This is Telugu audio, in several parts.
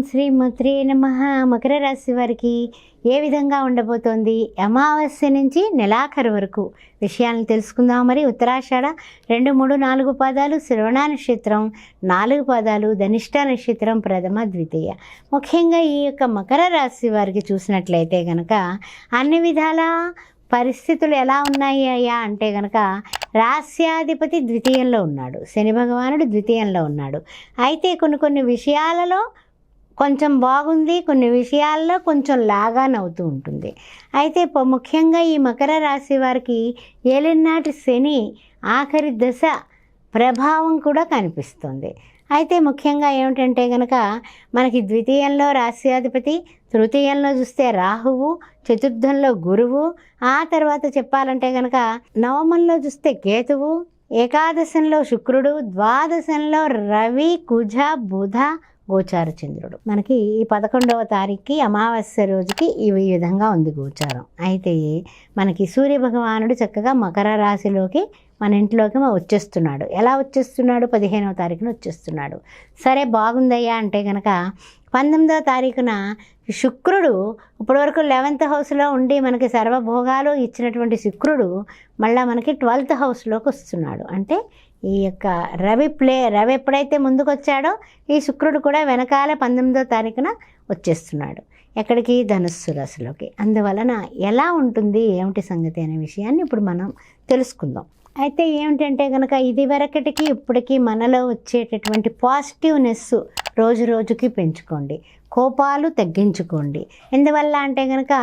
శ్రీమాత్రే నమః. మకర రాశి వారికి ఏ విధంగా ఉండబోతోంది, అమావాస్య నుంచి నెలాఖరు వరకు విషయాలను తెలుసుకుందాం. మరి ఉత్తరాషాఢ 2, 3, 4 పాదాలు, శ్రవణ నక్షత్రం 4 పాదాలు, ధనిష్ట నక్షత్రం ప్రథమ ద్వితీయ. ముఖ్యంగా ఈ యొక్క మకర రాశి వారికి చూసినట్లయితే కనుక అన్ని విధాల పరిస్థితులు ఎలా ఉన్నాయి అయ్యా అంటే కనుక రాస్యాధిపతి ద్వితీయంలో ఉన్నాడు, శని భగవానుడు ద్వితీయంలో ఉన్నాడు. అయితే కొన్ని విషయాలలో కొంచెం బాగుంది, కొన్ని విషయాల్లో కొంచెం లాగానవుతూ ఉంటుంది. అయితే ముఖ్యంగా ఈ మకర రాశి వారికి ఏలినాటి శని ఆఖరి దశ ప్రభావం కూడా కనిపిస్తుంది. అయితే ముఖ్యంగా ఏమిటంటే కనుక మనకి ద్వితీయంలో రాస్యాధిపతి, తృతీయంలో చూస్తే రాహువు, చతుర్థంలో గురువు, ఆ తర్వాత చెప్పాలంటే కనుక నవమంలో చూస్తే కేతువు, ఏకాదశంలో శుక్రుడు, ద్వాదశంలో రవి, కుజ, బుధ, గోచార చంద్రుడు. మనకి ఈ 11వ తారీఖుకి అమావాస్య రోజుకి ఈ విధంగా ఉంది గోచారం. అయితే మనకి సూర్య భగవానుడు చక్కగా మకర రాశిలోకి మన ఇంట్లోకి వచ్చేస్తున్నాడు. ఎలా వచ్చేస్తున్నాడు? 15వ తారీఖున వచ్చేస్తున్నాడు. సరే బాగుందయ్యా అంటే కనుక 19వ తారీఖున శుక్రుడు ఇప్పటివరకు 11th హౌస్లో ఉండి మనకి సర్వభోగాలు ఇచ్చినటువంటి శుక్రుడు మళ్ళీ మనకి 12th హౌస్లోకి వస్తున్నాడు. అంటే ఈ యొక్క రవి ఎప్పుడైతే ముందుకు వచ్చాడో ఈ శుక్రుడు కూడా వెనకాల 19వ తారీఖున వచ్చేస్తున్నాడు. ఎక్కడికి? ధనుస్సు రాశిలోకి. అందువలన ఎలా ఉంటుంది, ఏమిటి సంగతి అనే విషయాన్ని ఇప్పుడు మనం తెలుసుకుందాం. అయితే ఏమిటంటే కనుక ఇది వరకటికి ఇప్పటికీ మనలో వచ్చేటటువంటి పాజిటివ్నెస్ రోజు రోజుకి పెంచుకోండి, కోపాలు తగ్గించుకోండి. ఎందువల్ల అంటే కనుక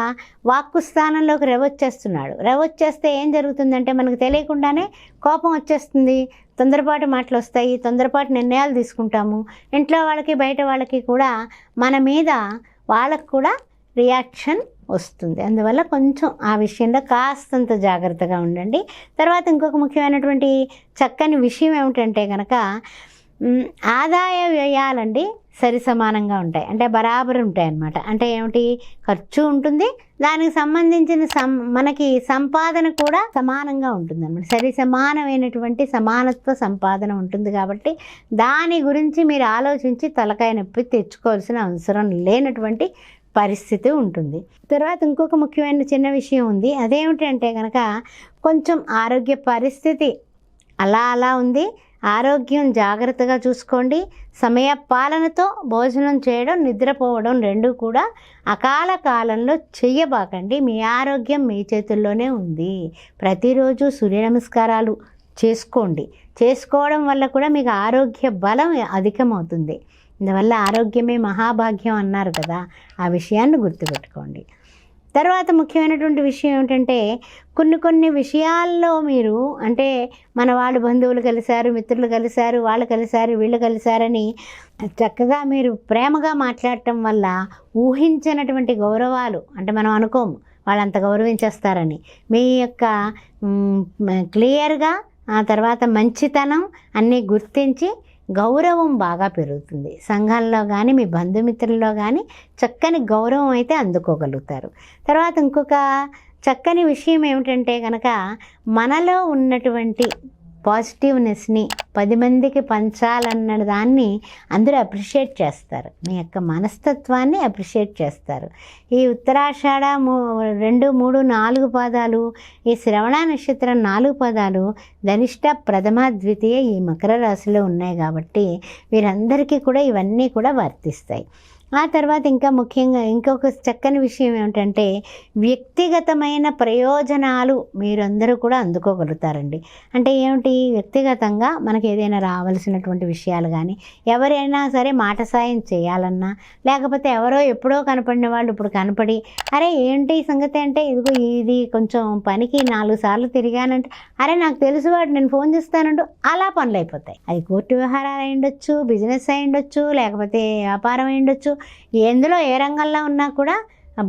వాక్కు స్థానంలోకి రవొచ్చేస్తున్నాడు. రవొచ్చేస్తే ఏం జరుగుతుందంటే మనకు తెలియకుండానే కోపం వచ్చేస్తుంది, తొందరపాటు మాటలు వస్తాయి, తొందరపాటు నిర్ణయాలు తీసుకుంటాము. ఇంట్లో వాళ్ళకి బయట వాళ్ళకి కూడా మన మీద వాళ్ళకు కూడా రియాక్షన్ వస్తుంది. అందువల్ల కొంచెం ఆ విషయంలో కాస్తంత జాగ్రత్తగా ఉండండి. తర్వాత ఇంకొక ముఖ్యమైనటువంటి చక్కని విషయం ఏమిటంటే కనుక ఆదాయ వ్యయాలండి సరి సమానంగా ఉంటాయి, అంటే బరాబర్ ఉంటాయి అన్నమాట. అంటే ఏమిటి? ఖర్చు ఉంటుంది, దానికి సంబంధించిన మనకి సంపాదన కూడా సమానంగా ఉంటుంది అన్నమాట. సరి సమానమైనటువంటి సమానత్వ సంపాదన ఉంటుంది. కాబట్టి దాని గురించి మీరు ఆలోచించి తలకాయ నొప్పి తెచ్చుకోవాల్సిన అవసరం లేనటువంటి పరిస్థితి ఉంటుంది. తర్వాత ఇంకొక ముఖ్యమైన చిన్న విషయం ఉంది. అదేమిటంటే కనుక కొంచెం ఆరోగ్య పరిస్థితి అలా ఉంది. ఆరోగ్యం జాగ్రత్తగా చూసుకోండి. సమయ పాలనతో భోజనం చేయడం, నిద్రపోవడం రెండూ కూడా అకాల కాలంలో చెయ్యబాకండి. మీ ఆరోగ్యం మీ చేతుల్లోనే ఉంది. ప్రతిరోజు సూర్య నమస్కారాలు చేసుకోండి. చేసుకోవడం వల్ల కూడా మీకు ఆరోగ్య బలం అధికమవుతుంది. అందువల్ల ఆరోగ్యమే మహాభాగ్యం అన్నారు కదా, ఆ విషయాన్ని గుర్తుపెట్టుకోండి. తర్వాత ముఖ్యమైనటువంటి విషయం ఏమిటంటే కొన్ని విషయాల్లో మీరు అంటే మన వాళ్ళు బంధువులు కలిశారు, మిత్రులు కలిశారు, వాళ్ళు కలిశారు, వీళ్ళు కలిశారని చక్కగా మీరు ప్రేమగా మాట్లాడటం వల్ల ఊహించినటువంటి గౌరవాలు అంటే మనం అనుకోము వాళ్ళంత గౌరవించేస్తారని. మీ యొక్క క్లియర్గా ఆ తర్వాత మంచితనం అన్నీ గుర్తించి గౌరవం బాగా పెరుగుతుంది. సంఘంలో కానీ మీ బంధుమిత్రుల్లో కానీ చక్కని గౌరవం అయితే అందుకోగలుగుతారు. తర్వాత ఇంకొక చక్కని విషయం ఏమిటంటే కనుక మనలో ఉన్నటువంటి పాజిటివ్నెస్ని 10 మందికి పంచాలన్న దాన్ని అందరూ అప్రిషియేట్ చేస్తారు. మీ యొక్క మనస్తత్వాన్ని అప్రిషియేట్ చేస్తారు. ఈ ఉత్తరాషాఢ 2, 3, 4 పాదాలు, ఈ శ్రవణ నక్షత్రం 4 పాదాలు, ధనిష్ట ప్రథమ ద్వితీయ ఈ మకర రాశిలో ఉన్నాయి. కాబట్టి వీరందరికీ కూడా ఇవన్నీ కూడా వర్తిస్తాయి. ఆ తర్వాత ఇంకా ముఖ్యంగా ఇంకొక చక్కని విషయం ఏమిటంటే వ్యక్తిగతమైన ప్రయోజనాలు మీరందరూ కూడా అందుకోగలుగుతారండి. అంటే ఏమిటి? వ్యక్తిగతంగా మనకి ఏదైనా రావాల్సినటువంటి విషయాలు కానీ, ఎవరైనా సరే మాట సాయం చేయాలన్నా, లేకపోతే ఎవరో ఎప్పుడో కనపడిన వాళ్ళు ఇప్పుడు కనపడి అరే ఏంటి సంగతి అంటే ఇదిగో ఇది కొంచెం పనికి 4 సార్లు తిరిగానంటే అరే నాకు తెలుసు వాడు, నేను ఫోన్ చేస్తానంటూ అలా పనులు అయిపోతాయి. అది కోర్టు వ్యవహారాలు అయి ఉండొచ్చు, బిజినెస్ అయి ఉండొచ్చు, లేకపోతే వ్యాపారం అయి ఉండొచ్చు. ఎందులో ఏ రంగంలో ఉన్నా కూడా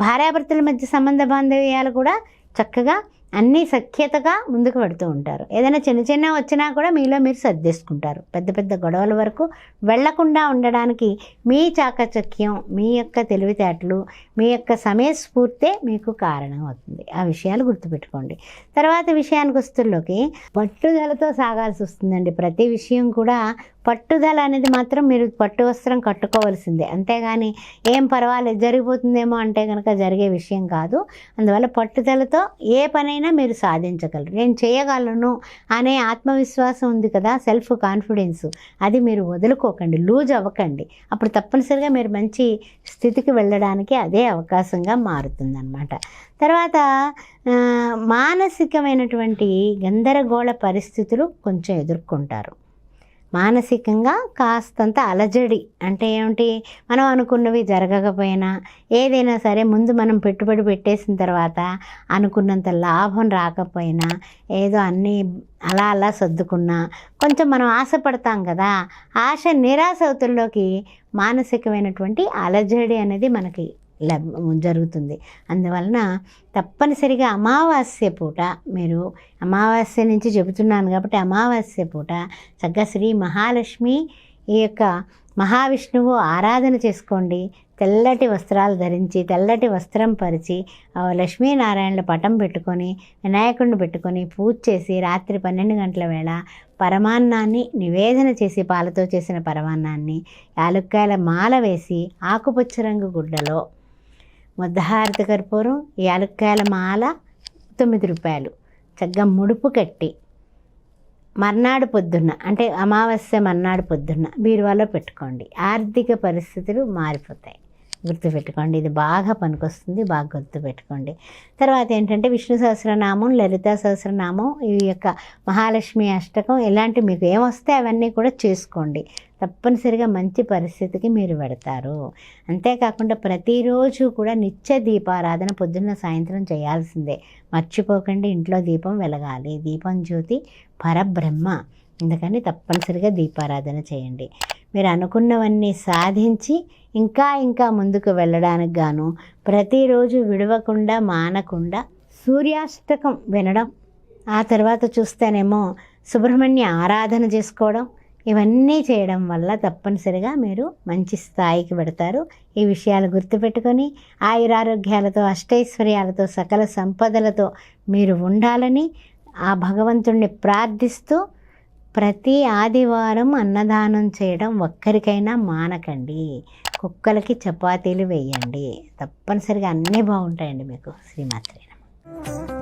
భార్యాభర్తల మధ్య సంబంధ బాంధవ్యాలు కూడా చక్కగా అన్నీ సఖ్యతగా ముందుకు పెడుతూ ఉంటారు. ఏదైనా చిన్న వచ్చినా కూడా మీలో మీరు సర్దేసుకుంటారు. పెద్ద గొడవల వరకు వెళ్లకుండా ఉండడానికి మీ చాకచక్యం, మీ యొక్క తెలివితేటలు, మీ యొక్క సమయస్ఫూర్తే మీకు కారణం అవుతుంది. ఆ విషయాలు గుర్తుపెట్టుకోండి. తర్వాత విషయానికి వస్తుల్లోకి పట్టుదలతో సాగాల్సి వస్తుందండి. ప్రతి విషయం కూడా పట్టుదల అనేది మాత్రం మీరు పట్టు వస్త్రం కట్టుకోవాల్సిందే, అంతేగాని ఏం పర్వాలేదు జరిగిపోతుందేమో అంటే కనుక జరిగే విషయం కాదు. అందువల్ల పట్టుదలతో ఏ పనైనా మీరు సాధించగలరు. నేను చేయగలను అనే ఆత్మవిశ్వాసం ఉంది కదా, సెల్ఫ్ కాన్ఫిడెన్స్, అది మీరు వదులుకోకండి, లూజ్ అవ్వకండి. అప్పుడు తప్పనిసరిగా మీరు మంచి స్థితికి వెళ్ళడానికి అదే అవకాశంగా మారుతుందన్నమాట. తర్వాత మానసికమైనటువంటి గందరగోళ పరిస్థితులు కొంచెం ఎదుర్కొంటారు. మానసికంగా కాస్తంత అలజడి అంటే ఏమిటి, మనం అనుకున్నవి జరగకపోయినా, ఏదైనా సరే ముందు మనం పెట్టుబడి పెట్టేసిన తర్వాత అనుకున్నంత లాభం రాకపోయినా, ఏదో అన్నీ అలా అలా సర్దుకున్నా కొంచెం మనం ఆశపడతాం కదా, ఆశ నిరాశ అవుతుల్లోకి మానసికమైనటువంటి అలజడి అనేది మనకి జరుగుతుంది. అందువలన తప్పనిసరిగా అమావాస్య పూట, మీరు అమావాస్య నుంచి చెబుతున్నాను కాబట్టి అమావాస్య పూట చక్కగా శ్రీ మహాలక్ష్మి ఈ యొక్క మహావిష్ణువు ఆరాధన చేసుకోండి. తెల్లటి వస్త్రాలు ధరించి, తెల్లటి వస్త్రం పరిచి, లక్ష్మీనారాయణుల పటం పెట్టుకొని, వినాయకుడిని పెట్టుకొని పూజ చేసి, రాత్రి 12 గంటల వేళ పరమాన్నాన్ని నివేదన చేసి, పాలతో చేసిన పరమాన్నాన్ని యాలుక్కాయల మాల వేసి, ఆకుపచ్చ రంగు గుడ్డలో ముద్దహారతి కర్పూరం, యాలుక్కాయల మాల 9 రూపాయలు చక్కగా ముడుపు కట్టి మర్నాడు పొద్దున్న, అంటే అమావాస్య మర్నాడు పొద్దున్న బీరువాలో పెట్టుకోండి. ఆర్థిక పరిస్థితులు మారిపోతాయి, గుర్తుపెట్టుకోండి. ఇది బాగా పనికొస్తుంది, బాగా గుర్తుపెట్టుకోండి. తర్వాత ఏంటంటే విష్ణు సహస్రనామం, లలితా సహస్రనామం, ఈ యొక్క మహాలక్ష్మి అష్టకం, ఇలాంటి మీకు ఏమొస్తే అవన్నీ కూడా చేసుకోండి. తప్పనిసరిగా మంచి పరిస్థితికి మీరు పెడతారు. అంతేకాకుండా ప్రతిరోజు కూడా నిత్య దీపారాధన పొద్దున్న సాయంత్రం చేయాల్సిందే, మర్చిపోకండి. ఇంట్లో దీపం వెలగాలి, దీపం జ్యోతి పరబ్రహ్మ, అందుకని తప్పనిసరిగా దీపారాధన చేయండి. మీరు అనుకున్నవన్నీ సాధించి ఇంకా ఇంకా ముందుకు వెళ్ళడానికి గాను ప్రతిరోజు విడవకుండా మానకుండా సూర్యాష్టకం వినడం, ఆ తర్వాత చూస్తేనేమో సుబ్రహ్మణ్య ఆరాధన చేసుకోవడం, ఇవన్నీ చేయడం వల్ల తప్పనిసరిగా మీరు మంచి స్థాయికి పెడతారు. ఈ విషయాలు గుర్తుపెట్టుకొని ఆయురారోగ్యాలతో, అష్టైశ్వర్యాలతో, సకల సంపదలతో మీరు ఉండాలని ఆ భగవంతుణ్ణి ప్రార్థిస్తూ ప్రతి ఆదివారం అన్నదానం చేయడం ఒక్కరికైనా మానకండి. కుక్కలకి చపాతీలు వేయండి, తప్పనిసరిగా అన్నీ బాగుంటాయండి మీకు. శ్రీమాత్రే నమః.